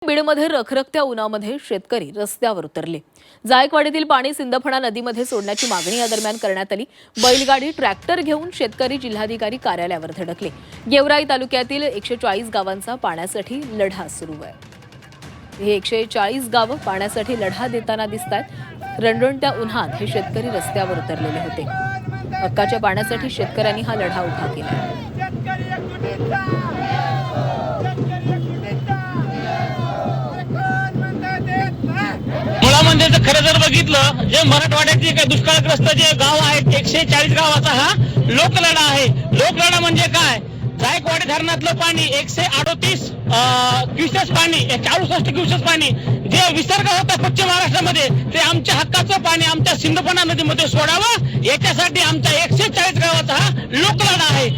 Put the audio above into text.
बीडमध्ये रखरखत्या उन्हामध्ये शेतकरी रस्त्यावर उतरले। जायकवाडीतील पाणी सिंदफणा नदीमध्ये सोडण्याची मागणी या दरम्यान करण्यात आली। बैलगाडी ट्रॅक्टर घेऊन शेतकरी जिल्हाधिकारी कार्यालयावर धडकले। गेवराई तालुक्यातील 140 गावांचा पाण्यासाठी लढा सुरू आहे। हे 140 गावं पाण्यासाठी लढा देताना दिसतात। रणरणत्या उन्हात हे शेतकरी रस्त्यावर उतरलेले होते। हक्काच्या पाण्यासाठी शेतकऱ्यांनी हा लढा उभा केला। म्हणजे खरं जर बघितलं जे मराठवाड्याचे काही दुष्काळग्रस्त जे गाव आहेत 140 गावाचा हा लोकलढा आहे। लोकलढा म्हणजे काय? जायकवाडी धरणातलं पाणी 138 क्युसेस पाणी 64 क्युसेस पाणी जे विसर्ग होता पश्चिम महाराष्ट्रामध्ये ते आमच्या हक्काचं पाणी आमच्या सिंदफणा नदीमध्ये सोडावं याच्यासाठी आमच्या 140 गावाचा हा लोकलढा आहे।